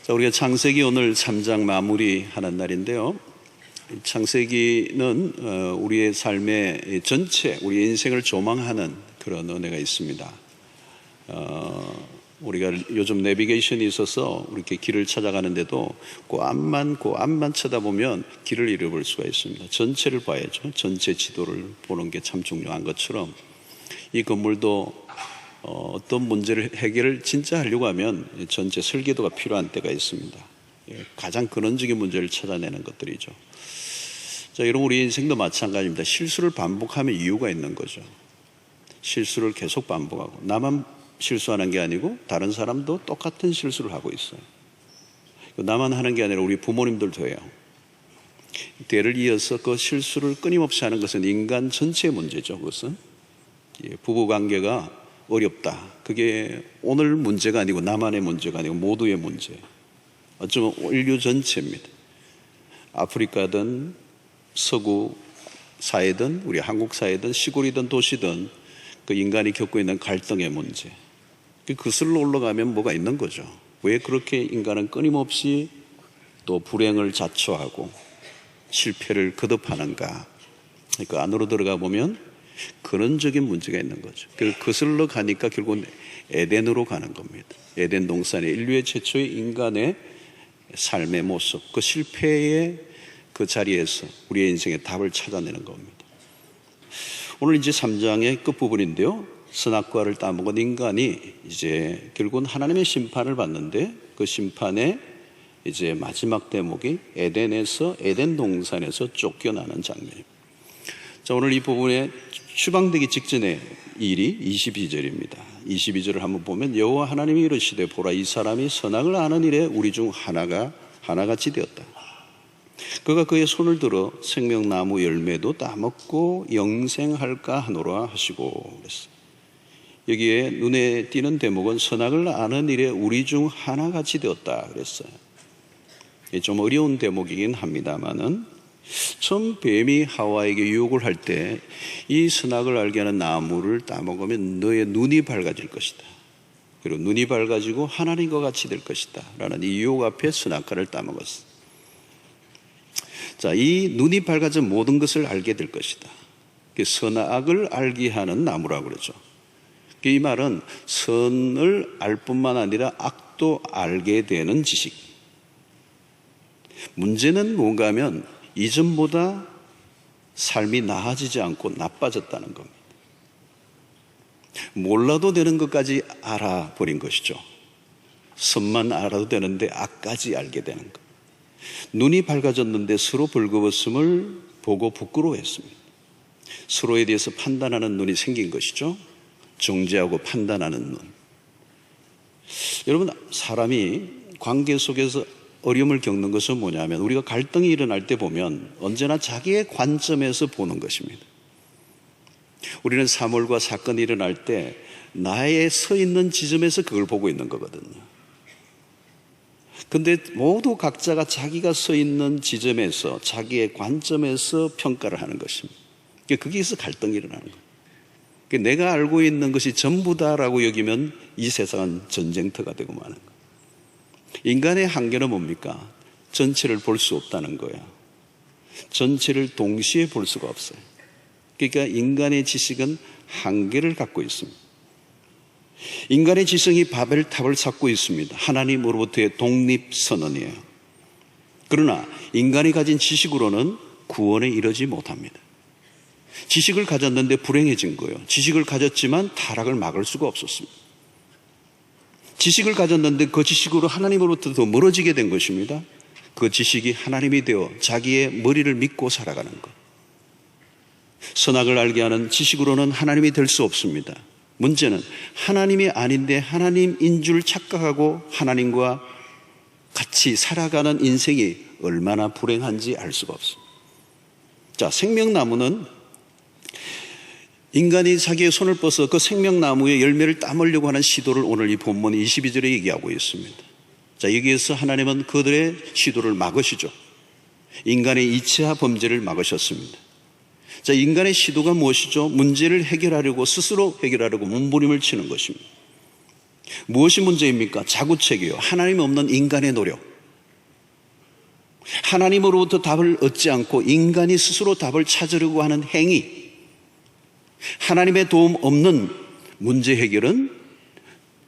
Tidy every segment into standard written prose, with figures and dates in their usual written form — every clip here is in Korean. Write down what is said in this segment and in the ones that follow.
자, 우리가 창세기 오늘 3장 마무리하는 날인데요. 창세기는 우리의 삶의 전체, 우리의 인생을 조망하는 그런 은혜가 있습니다. 우리가 요즘 내비게이션이 있어서 이렇게 길을 찾아가는데도 그 앞만 쳐다보면 길을 잃어볼 수가 있습니다. 전체를 봐야죠. 전체 지도를 보는 게 참 중요한 것처럼 이 건물도 어떤 문제를 해결을 진짜 하려고 하면 전체 설계도가 필요한 때가 있습니다. 가장 근원적인 문제를 찾아내는 것들이죠. 자, 여러분, 우리 인생도 마찬가지입니다. 실수를 반복하면 이유가 있는 거죠. 실수를 계속 반복하고, 나만 실수하는 게 아니고 다른 사람도 똑같은 실수를 하고 있어요. 나만 하는 게 아니라 우리 부모님들도 해요. 대를 이어서 그 실수를 끊임없이 하는 것은 인간 전체의 문제죠. 그것은 부부관계가 어렵다. 그게 오늘 문제가 아니고 나만의 문제가 아니고 모두의 문제. 어쩌면 인류 전체입니다. 아프리카든 서구 사회든 우리 한국 사회든 시골이든 도시든 그 인간이 겪고 있는 갈등의 문제. 그슬로 올라가면 뭐가 있는 거죠. 왜 그렇게 인간은 끊임없이 또 불행을 자초하고 실패를 거듭하는가. 그 안으로 들어가 보면 근원적인 문제가 있는 거죠. 거슬러 가니까 결국은 에덴으로 가는 겁니다. 에덴 동산에 인류의 최초의 인간의 삶의 모습, 그 실패의 그 자리에서 우리의 인생의 답을 찾아내는 겁니다. 오늘 이제 3장의 끝부분인데요. 선악과를 따먹은 인간이 이제 결국은 하나님의 심판을 받는데 그 심판의 이제 마지막 대목이 에덴에서, 에덴 동산에서 쫓겨나는 장면입니다. 자, 오늘 이 부분에 추방되기 직전의 일이 22절입니다. 22절을 한번 보면 여호와 하나님이 이르시되 보라, 이 사람이 선악을 아는 일에 우리 중 하나같이 되었다. 그가 그의 손을 들어 생명나무 열매도 따먹고 영생할까 하노라 하시고 그랬어요. 여기에 눈에 띄는 대목은 선악을 아는 일에 우리 중 하나같이 되었다 그랬어요. 좀 어려운 대목이긴 합니다만은 처음 뱀이 하와에게 유혹을 할 때 이 선악을 알게 하는 나무를 따먹으면 너의 눈이 밝아질 것이다. 그리고 눈이 밝아지고 하나님과 같이 될 것이다 라는 이 유혹 앞에 선악과를 따먹었어. 자, 이 눈이 밝아져 모든 것을 알게 될 것이다. 선악을 알게 하는 나무라고 그러죠. 이 말은 선을 알 뿐만 아니라 악도 알게 되는 지식. 문제는 뭔가 하면 이전보다 삶이 나아지지 않고 나빠졌다는 겁니다. 몰라도 되는 것까지 알아버린 것이죠. 선만 알아도 되는데 악까지 알게 되는 것. 눈이 밝아졌는데 서로 벌거벗음을 보고 부끄러워했습니다. 서로에 대해서 판단하는 눈이 생긴 것이죠. 정죄하고 판단하는 눈. 여러분, 사람이 관계 속에서 어려움을 겪는 것은 뭐냐면 우리가 갈등이 일어날 때 보면 언제나 자기의 관점에서 보는 것입니다. 우리는 사물과 사건이 일어날 때 나의 서 있는 지점에서 그걸 보고 있는 거거든요. 근데 모두 각자가 자기가 서 있는 지점에서 자기의 관점에서 평가를 하는 것입니다. 거기에서 갈등이 일어나는 거예요. 내가 알고 있는 것이 전부다라고 여기면 이 세상은 전쟁터가 되고 마는 거예요. 인간의 한계는 뭡니까? 전체를 볼 수 없다는 거야. 전체를 동시에 볼 수가 없어요. 그러니까 인간의 지식은 한계를 갖고 있습니다. 인간의 지성이 바벨탑을 쌓고 있습니다. 하나님으로부터의 독립선언이에요. 그러나 인간이 가진 지식으로는 구원에 이르지 못합니다. 지식을 가졌는데 불행해진 거예요. 지식을 가졌지만 타락을 막을 수가 없었습니다. 지식을 가졌는데 그 지식으로 하나님으로부터 더 멀어지게 된 것입니다. 그 지식이 하나님이 되어 자기의 머리를 믿고 살아가는 것. 선악을 알게 하는 지식으로는 하나님이 될 수 없습니다. 문제는 하나님이 아닌데 하나님인 줄 착각하고 하나님과 같이 살아가는 인생이 얼마나 불행한지 알 수가 없습니다. 자, 생명나무는 인간이 자기의 손을 뻗어서 그 생명나무의 열매를 따먹으려고 하는 시도를 오늘 이 본문 22절에 얘기하고 있습니다. 자, 여기에서 하나님은 그들의 시도를 막으시죠. 인간의 이치와 범죄를 막으셨습니다. 자, 인간의 시도가 무엇이죠? 문제를 해결하려고 스스로 해결하려고 몸부림을 치는 것입니다. 무엇이 문제입니까? 자구책이요. 하나님 없는 인간의 노력. 하나님으로부터 답을 얻지 않고 인간이 스스로 답을 찾으려고 하는 행위. 하나님의 도움 없는 문제 해결은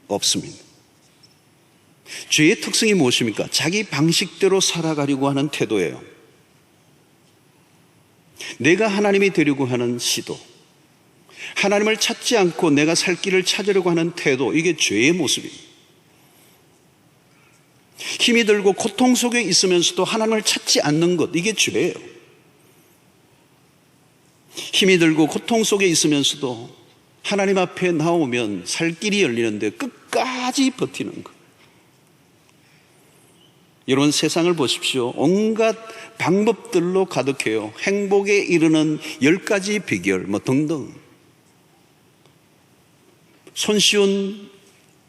없습니다. 죄의 특성이 무엇입니까? 자기 방식대로 살아가려고 하는 태도예요. 내가 하나님이 되려고 하는 시도, 하나님을 찾지 않고 내가 살 길을 찾으려고 하는 태도, 이게 죄의 모습입니다. 힘이 들고 고통 속에 있으면서도 하나님을 찾지 않는 것, 이게 죄예요. 힘이 들고 고통 속에 있으면서도 하나님 앞에 나오면 살 길이 열리는데 끝까지 버티는 것. 여러분, 세상을 보십시오. 온갖 방법들로 가득해요. 행복에 이르는 10가지 비결 등등. 손쉬운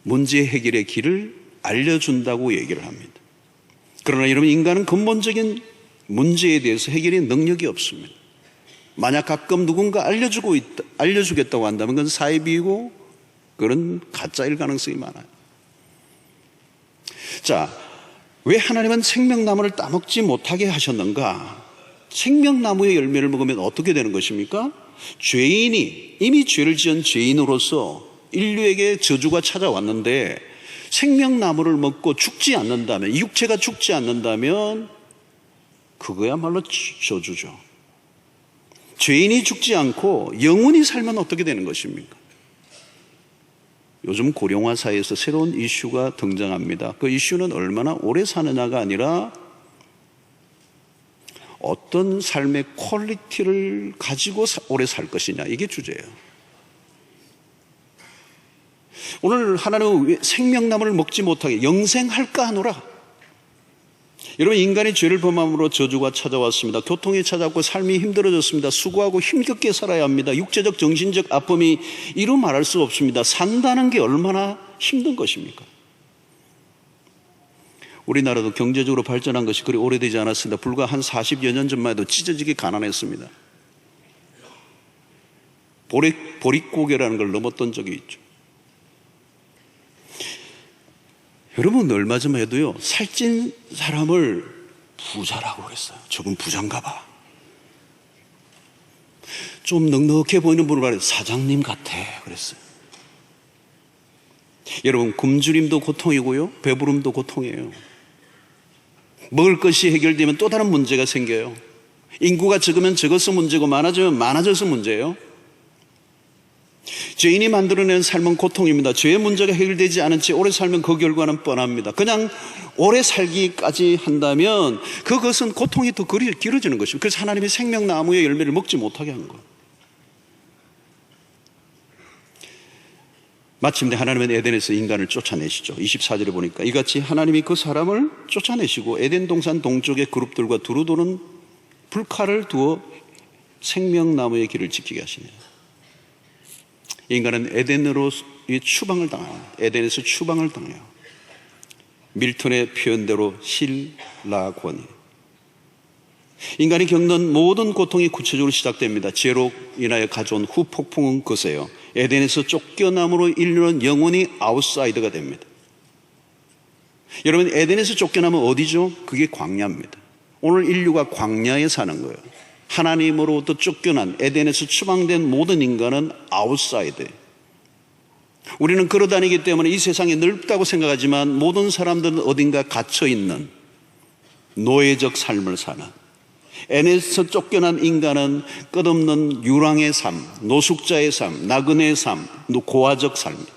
문제 해결의 길을 알려준다고 얘기를 합니다. 그러나 여러분, 인간은 근본적인 문제에 대해서 해결의 능력이 없습니다. 만약 가끔 누군가 알려주겠다고 한다면 그건 사이비이고 그런 가짜일 가능성이 많아요. 자, 왜 하나님은 생명나무를 따먹지 못하게 하셨는가? 생명나무의 열매를 먹으면 어떻게 되는 것입니까? 죄인이, 이미 죄를 지은 죄인으로서 인류에게 저주가 찾아왔는데 생명나무를 먹고 죽지 않는다면, 육체가 죽지 않는다면 그거야말로 저주죠. 죄인이 죽지 않고 영원히 살면 어떻게 되는 것입니까? 요즘 고령화사회에서 새로운 이슈가 등장합니다. 그 이슈는 얼마나 오래 사느냐가 아니라 어떤 삶의 퀄리티를 가지고 오래 살 것이냐, 이게 주제예요. 오늘 하나님은 왜 생명나무를 먹지 못하게 영생할까 하노라. 여러분, 인간이 죄를 범함으로 저주가 찾아왔습니다. 교통이 찾아왔고 삶이 힘들어졌습니다. 수고하고 힘겹게 살아야 합니다. 육체적 정신적 아픔이 이루 말할 수 없습니다. 산다는 게 얼마나 힘든 것입니까? 우리나라도 경제적으로 발전한 것이 그리 오래되지 않았습니다. 불과 한 40여 년 전만 해도 찢어지게 가난했습니다. 보릿고개라는 걸 넘었던 적이 있죠. 여러분, 얼마 전 해도요, 살찐 사람을 부자라고 그랬어요. 저건 부자인가 봐. 좀 넉넉해 보이는 분을 말해서 사장님 같아 그랬어요. 여러분, 굶주림도 고통이고요, 배부름도 고통이에요. 먹을 것이 해결되면 또 다른 문제가 생겨요. 인구가 적으면 적어서 문제고 많아지면 많아져서 문제예요. 죄인이 만들어낸 삶은 고통입니다. 죄의 문제가 해결되지 않은 채 오래 살면 그 결과는 뻔합니다. 그냥 오래 살기까지 한다면 그것은 고통이 더 길어지는 것입니다. 그래서 하나님이 생명나무의 열매를 먹지 못하게 한 거예요. 마침내 하나님은 에덴에서 인간을 쫓아내시죠. 24절에 보니까 이같이 하나님이 그 사람을 쫓아내시고 에덴 동산 동쪽의 그룹들과 두루 도는 불칼을 두어 생명나무의 길을 지키게 하시네요. 인간은 에덴으로 추방을 당합니다. 에덴에서 추방을 당해요. 밀턴의 표현대로 실라권이. 인간이 겪는 모든 고통이 구체적으로 시작됩니다. 죄로 인하여 가져온 후폭풍은 그세요. 에덴에서 쫓겨남으로 인류는 영원히 아웃사이더가 됩니다. 여러분, 에덴에서 쫓겨나면 어디죠? 그게 광야입니다. 오늘 인류가 광야에 사는 거예요. 하나님으로부터 쫓겨난, 에덴에서 추방된 모든 인간은 아웃사이드예요. 우리는 걸어다니기 때문에 이 세상이 넓다고 생각하지만 모든 사람들은 어딘가 갇혀있는 노예적 삶을 사는, 에덴에서 쫓겨난 인간은 끝없는 유랑의 삶, 노숙자의 삶, 나그네의 삶, 고아적 삶입니다.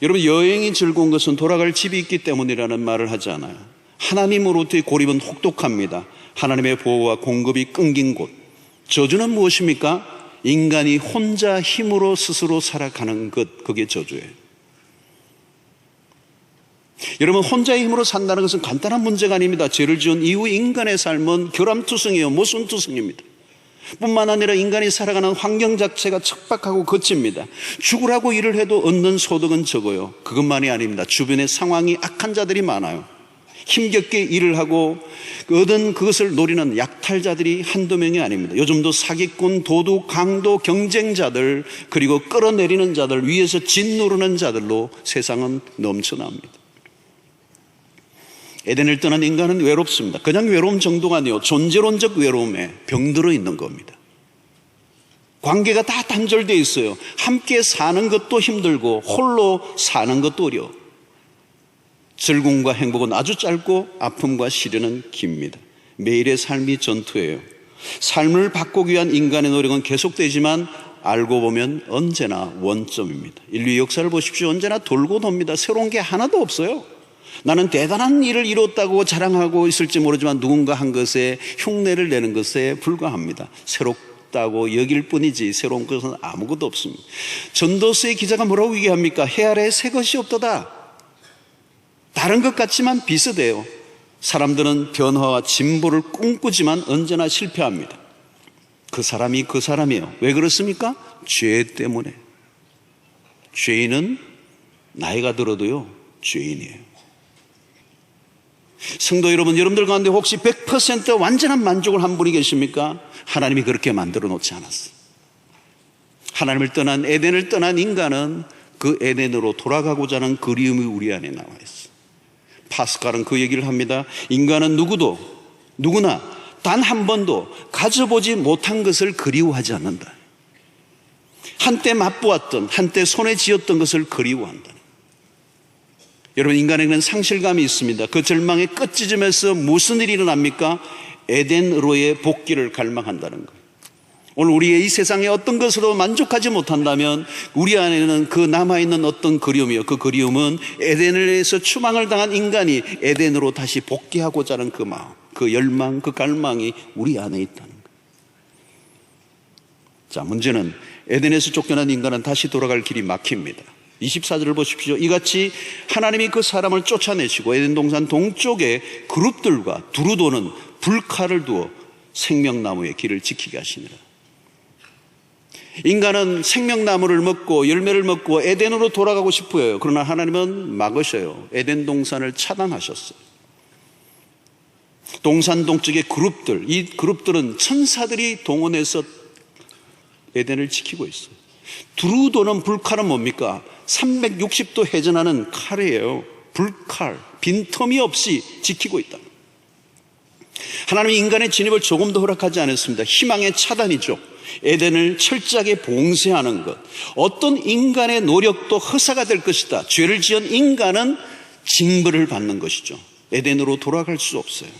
여러분, 여행이 즐거운 것은 돌아갈 집이 있기 때문이라는 말을 하지 않아요. 하나님으로부터의 고립은 혹독합니다. 하나님의 보호와 공급이 끊긴 곳. 저주는 무엇입니까? 인간이 혼자 힘으로 스스로 살아가는 것, 그게 저주예요. 여러분, 혼자의 힘으로 산다는 것은 간단한 문제가 아닙니다. 죄를 지은 이후 인간의 삶은 결함투성이에요. 모순투성입니다. 뿐만 아니라 인간이 살아가는 환경 자체가 척박하고 거칩니다. 죽으라고 일을 해도 얻는 소득은 적어요. 그것만이 아닙니다. 주변에 상황이 악한 자들이 많아요. 힘겹게 일을 하고 얻은 그것을 노리는 약탈자들이 한두 명이 아닙니다. 요즘도 사기꾼, 도둑, 강도, 경쟁자들, 그리고 끌어내리는 자들, 위에서 짓누르는 자들로 세상은 넘쳐납니다. 에덴을 떠난 인간은 외롭습니다. 그냥 외로움 정도가 아니요, 존재론적 외로움에 병들어 있는 겁니다. 관계가 다 단절되어 있어요. 함께 사는 것도 힘들고 홀로 사는 것도 어려워. 즐거움과 행복은 아주 짧고 아픔과 시련은 깁니다. 매일의 삶이 전투예요. 삶을 바꾸기 위한 인간의 노력은 계속되지만 알고 보면 언제나 원점입니다. 인류 역사를 보십시오. 언제나 돌고 돕니다. 새로운 게 하나도 없어요. 나는 대단한 일을 이뤘다고 자랑하고 있을지 모르지만 누군가 한 것에 흉내를 내는 것에 불과합니다. 새롭다고 여길 뿐이지 새로운 것은 아무것도 없습니다. 전도서의 기자가 뭐라고 얘기합니까? 해 아래에 새 것이 없도다. 다른 것 같지만 비슷해요. 사람들은 변화와 진보를 꿈꾸지만 언제나 실패합니다. 그 사람이 그 사람이에요. 왜 그렇습니까? 죄 때문에. 죄인은 나이가 들어도요, 죄인이에요. 성도 여러분, 여러분들 가운데 혹시 100% 완전한 만족을 한 분이 계십니까? 하나님이 그렇게 만들어 놓지 않았어요. 하나님을 떠난, 에덴을 떠난 인간은 그 에덴으로 돌아가고자 하는 그리움이 우리 안에 나와 있어요. 파스칼은 그 얘기를 합니다. 인간은 누구나 단 한 번도 가져보지 못한 것을 그리워하지 않는다. 한때 맛보았던, 한때 손에 쥐었던 것을 그리워한다. 여러분, 인간에게는 상실감이 있습니다. 그 절망의 끝지점에서 무슨 일이 일어납니까? 에덴으로의 복귀를 갈망한다는 거예요. 오늘 우리의 이 세상에 어떤 것으로 만족하지 못한다면 우리 안에는 그 남아있는 어떤 그리움이요, 그 그리움은 에덴에서 추방을 당한 인간이 에덴으로 다시 복귀하고자 하는 그 마음, 그 열망, 그 갈망이 우리 안에 있다는 거예요. 자, 문제는 에덴에서 쫓겨난 인간은 다시 돌아갈 길이 막힙니다. 24절을 보십시오. 이같이 하나님이 그 사람을 쫓아내시고 에덴 동산 동쪽에 그룹들과 두루 도는 불칼을 두어 생명나무의 길을 지키게 하시니라. 인간은 생명나무를 먹고 열매를 먹고 에덴으로 돌아가고 싶어요. 그러나 하나님은 막으셔요. 에덴 동산을 차단하셨어요. 동산 동쪽의 그룹들, 이 그룹들은 천사들이 동원해서 에덴을 지키고 있어요. 두루 도는 불칼은 뭡니까? 360도 회전하는 칼이에요. 불칼, 빈틈이 없이 지키고 있다. 하나님이 인간의 진입을 조금도 허락하지 않았습니다. 희망의 차단이죠. 에덴을 철저하게 봉쇄하는 것. 어떤 인간의 노력도 허사가 될 것이다. 죄를 지은 인간은 징벌을 받는 것이죠. 에덴으로 돌아갈 수 없어요.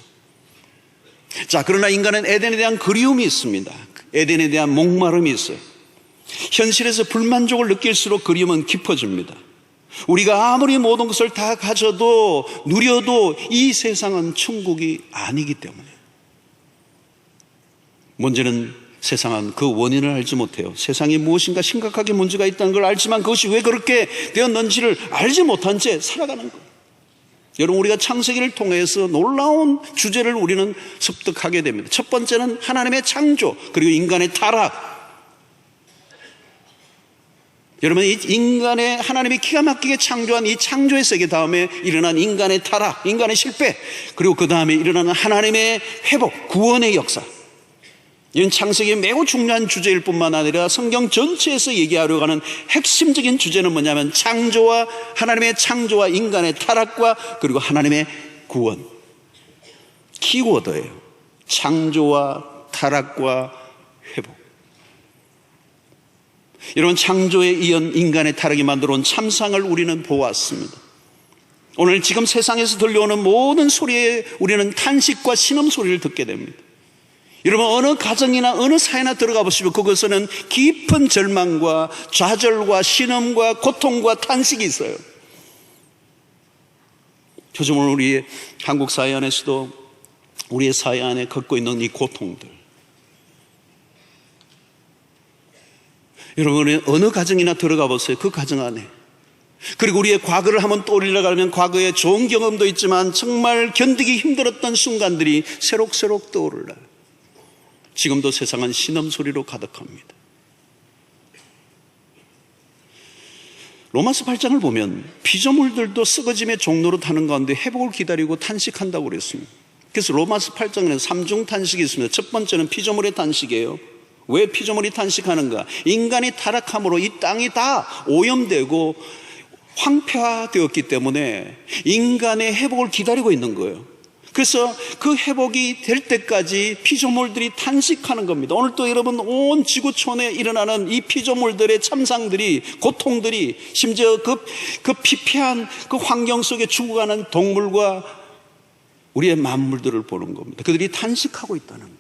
자, 그러나 인간은 에덴에 대한 그리움이 있습니다. 에덴에 대한 목마름이 있어요. 현실에서 불만족을 느낄수록 그리움은 깊어집니다. 우리가 아무리 모든 것을 다 가져도 누려도 이 세상은 천국이 아니기 때문에. 문제는 세상은 그 원인을 알지 못해요. 세상에 무엇인가 심각하게 문제가 있다는 걸 알지만 그것이 왜 그렇게 되었는지를 알지 못한 채 살아가는 거예요. 여러분, 우리가 창세기를 통해서 놀라운 주제를 우리는 습득하게 됩니다. 첫 번째는 하나님의 창조, 그리고 인간의 타락. 여러분, 이 인간의 하나님이 기가 막히게 창조한 이 창조의 세계 다음에 일어난 인간의 타락, 인간의 실패, 그리고 그 다음에 일어나는 하나님의 회복, 구원의 역사. 이런 창세기의 매우 중요한 주제일 뿐만 아니라 성경 전체에서 얘기하려고 하는 핵심적인 주제는 뭐냐면 창조와 하나님의 창조와 인간의 타락과 그리고 하나님의 구원. 키워드예요. 창조와 타락과 회복. 여러분, 창조에 이은 인간의 타락이 만들어온 참상을 우리는 보았습니다. 오늘 지금 세상에서 들려오는 모든 소리에 우리는 탄식과 신음소리를 듣게 됩니다. 여러분, 어느 가정이나 어느 사회나 들어가 보시면 그것에는 깊은 절망과 좌절과 신음과 고통과 탄식이 있어요. 요즘 오늘 우리 한국 사회 안에서도 우리의 사회 안에 겪고 있는 이 고통들, 여러분, 어느 가정이나 들어가 보세요. 그 가정 안에. 그리고 우리의 과거를 한번 떠올리려고 하면 과거에 좋은 경험도 있지만 정말 견디기 힘들었던 순간들이 새록새록 떠오르나요. 지금도 세상은 신음소리로 가득합니다. 로마서 8장을 보면 피조물들도 썩어짐의 종로로 타는 가운데 회복을 기다리고 탄식한다고 그랬습니다. 그래서 로마서 8장에는 3중 탄식이 있습니다. 첫 번째는 피조물의 탄식이에요. 왜 피조물이 탄식하는가? 인간이 타락함으로 이 땅이 다 오염되고 황폐화되었기 때문에 인간의 회복을 기다리고 있는 거예요. 그래서 그 회복이 될 때까지 피조물들이 탄식하는 겁니다. 오늘 또 여러분 온 지구촌에 일어나는 이 피조물들의 참상들이, 고통들이, 심지어 그 피폐한 그 환경 속에 죽어가는 동물과 우리의 만물들을 보는 겁니다. 그들이 탄식하고 있다는 거예요.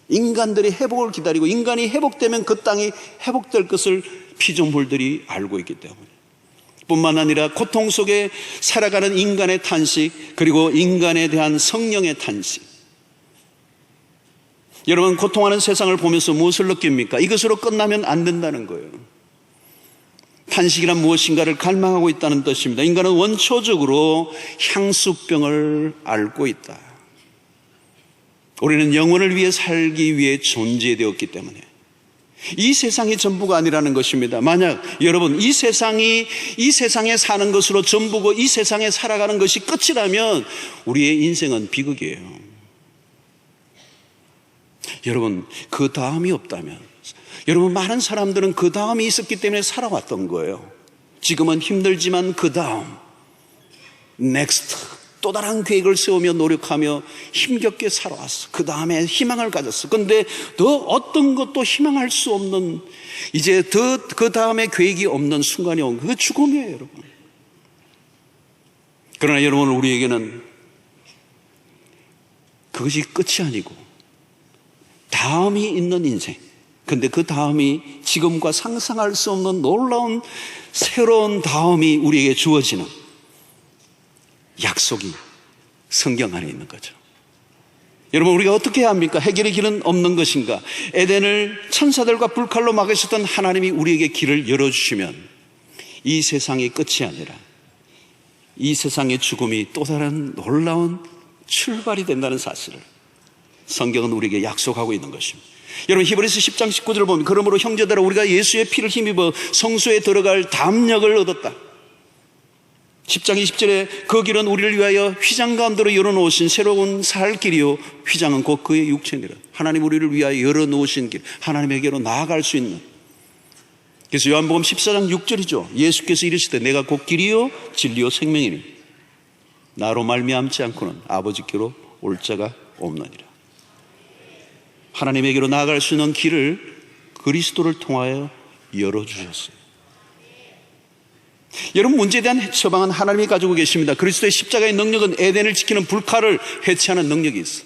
인간들이 회복을 기다리고 인간이 회복되면 그 땅이 회복될 것을 피조물들이 알고 있기 때문에, 뿐만 아니라 고통 속에 살아가는 인간의 탄식, 그리고 인간에 대한 성령의 탄식. 여러분, 고통하는 세상을 보면서 무엇을 느낍니까? 이것으로 끝나면 안 된다는 거예요. 탄식이란 무엇인가를 갈망하고 있다는 뜻입니다. 인간은 원초적으로 향수병을 앓고 있다. 우리는 영혼을 위해 살기 위해 존재되었기 때문에 이 세상이 전부가 아니라는 것입니다. 만약 여러분 이 세상에 사는 것으로 전부고 이 세상에 살아가는 것이 끝이라면 우리의 인생은 비극이에요. 여러분, 그 다음이 없다면, 여러분 많은 사람들은 그 다음이 있었기 때문에 살아왔던 거예요. 지금은 힘들지만 그 다음, next, 또 다른 계획을 세우며 노력하며 힘겹게 살아왔어. 그 다음에 희망을 가졌어. 그런데 더 어떤 것도 희망할 수 없는, 이제 그 다음에 계획이 없는 순간이 온 거예요. 그게 죽음이에요, 여러분. 그러나 여러분, 우리에게는 그것이 끝이 아니고 다음이 있는 인생. 근데 그 다음이 지금과 상상할 수 없는 놀라운 새로운 다음이 우리에게 주어지는 약속이 성경 안에 있는 거죠. 여러분, 우리가 어떻게 해야 합니까? 해결의 길은 없는 것인가? 에덴을 천사들과 불칼로 막으셨던 하나님이 우리에게 길을 열어주시면 이 세상의 끝이 아니라 이 세상의 죽음이 또 다른 놀라운 출발이 된다는 사실을 성경은 우리에게 약속하고 있는 것입니다. 여러분, 히브리서 10장 19절을 보면, 그러므로 형제들아 우리가 예수의 피를 힘입어 성소에 들어갈 담력을 얻었다. 10장 20절에 그 길은 우리를 위하여 휘장 가운데로 열어놓으신 새로운 살 길이요, 휘장은 곧 그의 육체니라. 하나님 우리를 위하여 열어놓으신 길, 하나님에게로 나아갈 수 있는. 그래서 요한복음 14장 6절이죠. 예수께서 이르시되 내가 곧 길이요 진리요 생명이니 나로 말미암지 않고는 아버지께로 올 자가 없느니라. 하나님에게로 나아갈 수 있는 길을 그리스도를 통하여 열어주셨어요. 여러분, 문제에 대한 처방은 하나님이 가지고 계십니다. 그리스도의 십자가의 능력은 에덴을 지키는 불칼을 해체하는 능력이 있어요.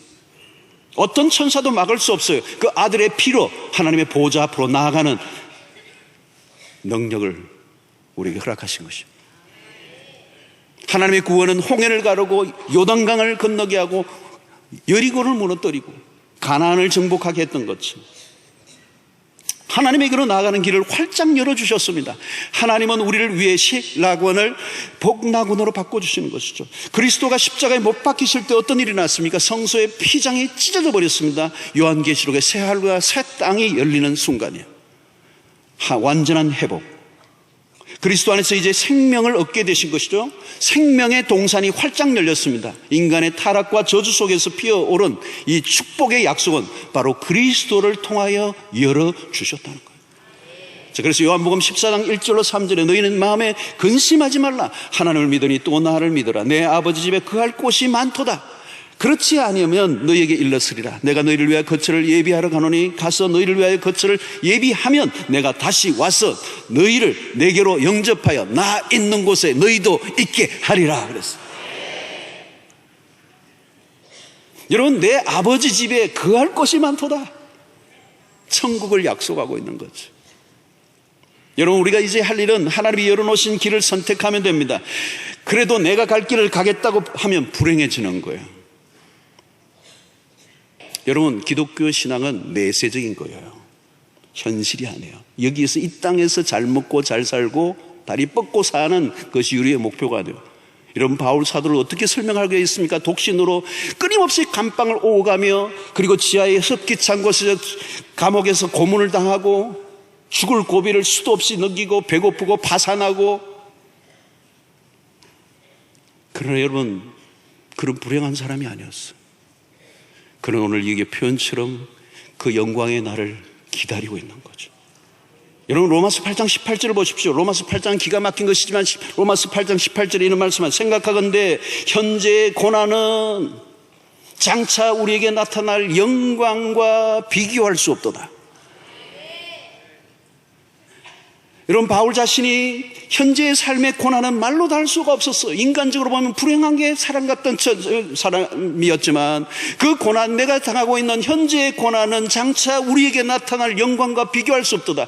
어떤 천사도 막을 수 없어요. 그 아들의 피로 하나님의 보좌 앞으로 나아가는 능력을 우리에게 허락하신 것입니다. 하나님의 구원은 홍해를 가르고 요단강을 건너게 하고 여리고를 무너뜨리고 가나안을 정복하게 했던 것처럼 하나님에게로 나아가는 길을 활짝 열어주셨습니다. 하나님은 우리를 위해 식락원을 복락원으로 바꿔주시는 것이죠. 그리스도가 십자가에 못 박히실 때 어떤 일이 났습니까? 성소의 피장이 찢어져 버렸습니다. 요한계시록의 새 하늘과 새 땅이 열리는 순간이에요. 완전한 회복. 그리스도 안에서 이제 생명을 얻게 되신 것이죠. 생명의 동산이 활짝 열렸습니다. 인간의 타락과 저주 속에서 피어오른 이 축복의 약속은 바로 그리스도를 통하여 열어주셨다는 거예요. 자, 그래서 요한복음 14장 1절로 3절에 너희는 마음에 근심하지 말라. 하나님을 믿으니 또 나를 믿어라. 내 아버지 집에 거할 곳이 많도다. 그렇지 아니하면 너희에게 일렀으리라. 내가 너희를 위하여 거처를 예비하러 가노니 가서 너희를 위하여 거처를 예비하면 내가 다시 와서 너희를 내게로 영접하여 나 있는 곳에 너희도 있게 하리라 그랬어요. 여러분, 내 아버지 집에 거할 곳이 많도다. 천국을 약속하고 있는 거죠. 여러분, 우리가 이제 할 일은 하나님이 열어놓으신 길을 선택하면 됩니다. 그래도 내가 갈 길을 가겠다고 하면 불행해지는 거예요. 여러분, 기독교 신앙은 내세적인 거예요. 현실이 아니에요. 여기에서 이 땅에서 잘 먹고 잘 살고 다리 뻗고 사는 것이 우리의 목표가 돼요. 여러분, 바울 사도를 어떻게 설명하게 있습니까? 독신으로 끊임없이 감방을 오가며, 그리고 지하의 습기 찬 곳에서 감옥에서 고문을 당하고 죽을 고비를 수도 없이 넘기고 배고프고 파산하고 그러나 여러분, 그런 불행한 사람이 아니었어요. 그는 오늘 이게 표현처럼 그 영광의 날을 기다리고 있는 거죠. 여러분, 로마서 8장 18절을 보십시오. 로마서 8장은 기가 막힌 것이지만 로마서 8장 18절에 이런 말씀은, 생각하건대 현재의 고난은 장차 우리에게 나타날 영광과 비교할 수 없도다. 여러분, 바울 자신이 현재의 삶의 고난은 말로 다 할 수가 없었어요. 인간적으로 보면 불행한 게 사람 같던 사람이었지만 그 고난, 내가 당하고 있는 현재의 고난은 장차 우리에게 나타날 영광과 비교할 수 없도다.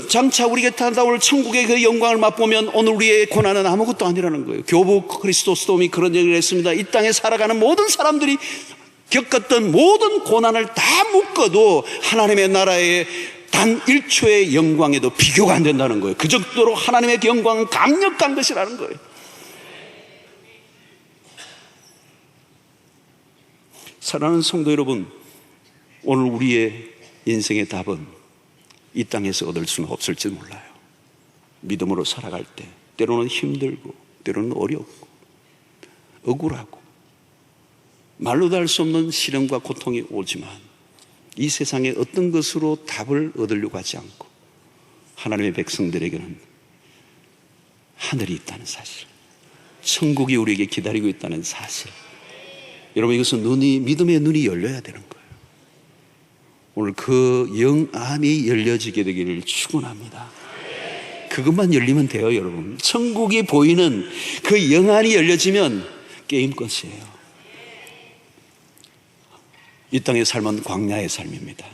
장차 우리에게 나타날 천국의 그 영광을 맛보면 오늘 우리의 고난은 아무것도 아니라는 거예요. 교부 크리스토스돔이 그런 얘기를 했습니다. 이 땅에 살아가는 모든 사람들이 겪었던 모든 고난을 다 묶어도 하나님의 나라의 단 1초의 영광에도 비교가 안 된다는 거예요. 그 정도로 하나님의 영광은 강력한 것이라는 거예요. 사랑하는 성도 여러분, 오늘 우리의 인생의 답은 이 땅에서 얻을 수는 없을지 몰라요. 믿음으로 살아갈 때 때로는 힘들고 때로는 어렵고 억울하고 말로 다 할 수 없는 시련과 고통이 오지만 이 세상에 어떤 것으로 답을 얻으려고 하지 않고 하나님의 백성들에게는 하늘이 있다는 사실, 천국이 우리에게 기다리고 있다는 사실, 여러분, 이것은 믿음의 눈이 열려야 되는 거예요. 오늘 그 영안이 열려지게 되기를 축원합니다. 그것만 열리면 돼요, 여러분. 천국이 보이는 그 영안이 열려지면 게임 끝이에요. 이 땅의 삶은 광야의 삶입니다.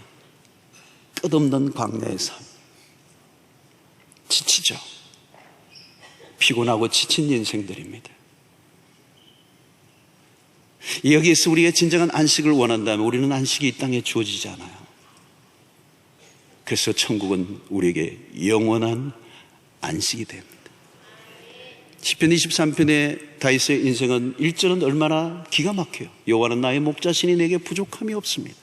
끝없는 광야의 삶. 지치죠. 피곤하고 지친 인생들입니다. 여기에서 우리가 진정한 안식을 원한다면 우리는 안식이 이 땅에 주어지지 않아요. 그래서 천국은 우리에게 영원한 안식이 됩니다. 시편 23편의 다윗의 인생은 1절은 얼마나 기가 막혀요. 여호와는 나의 목자시니 내게 부족함이 없습니다.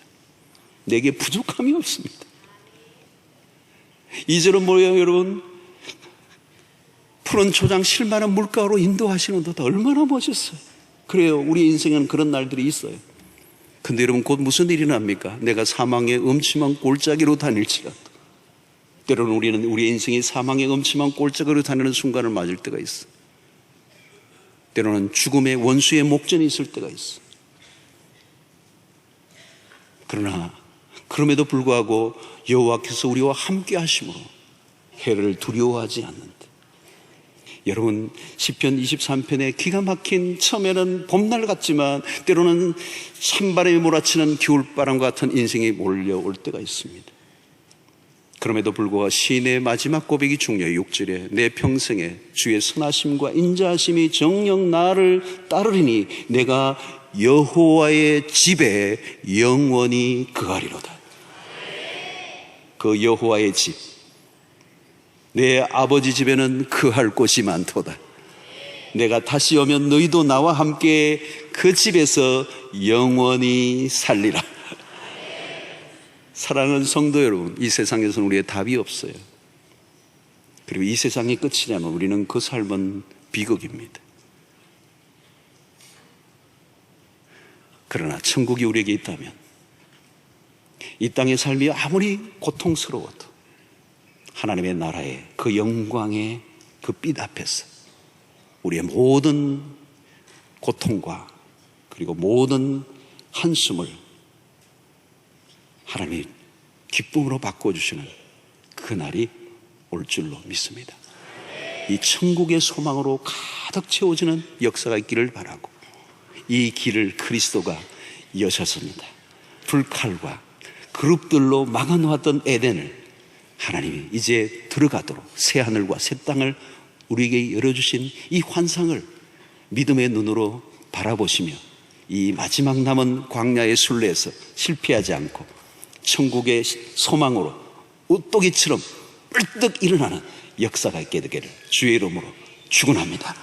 내게 부족함이 없습니다. 2절은 뭐예요, 여러분? 푸른 초장 실만한 물가로 인도하시는 것 얼마나 멋있어요. 그래요, 우리 인생은 그런 날들이 있어요. 근데 여러분, 곧 무슨 일이 납니까? 내가 사망의 음침한 골짜기로 다닐지라도, 때로는 우리는 우리 인생이 사망의 음침한 골짜기로 다니는 순간을 맞을 때가 있어. 때로는 죽음의 원수의 목전이 있을 때가 있어. 그러나 그럼에도 불구하고 여호와께서 우리와 함께 하심으로 해를 두려워하지 않는다. 여러분, 시편 23편에 기가 막힌, 처음에는 봄날 같지만 때로는 찬바람이 몰아치는 겨울바람 같은 인생이 몰려올 때가 있습니다. 그럼에도 불구하고 시인의 마지막 고백이 중요해요. 6절에 내 평생에 주의 선하심과 인자하심이 정녕 나를 따르리니 내가 여호와의 집에 영원히 거하리로다. 그 여호와의 집, 내 아버지 집에는 거할 곳이 많도다. 내가 다시 오면 너희도 나와 함께 그 집에서 영원히 살리라. 사랑하는 성도 여러분, 이 세상에서는 우리의 답이 없어요. 그리고 이 세상이 끝이냐면 우리는 그 삶은 비극입니다. 그러나 천국이 우리에게 있다면 이 땅의 삶이 아무리 고통스러워도 하나님의 나라의 그 영광의 그 빛 앞에서 우리의 모든 고통과 그리고 모든 한숨을 하나님이 기쁨으로 바꿔주시는 그날이 올 줄로 믿습니다. 이 천국의 소망으로 가득 채워지는 역사가 있기를 바라고, 이 길을 그리스도가 여셨습니다. 불칼과 그룹들로 막아놓았던 에덴을 하나님이 이제 들어가도록 새 하늘과 새 땅을 우리에게 열어주신 이 환상을 믿음의 눈으로 바라보시며 이 마지막 남은 광야의 순례에서 실패하지 않고 천국의 소망으로 우뚝이처럼 뿔떡 일어나는 역사가 있게 되기를 주의 이름으로 축원합니다.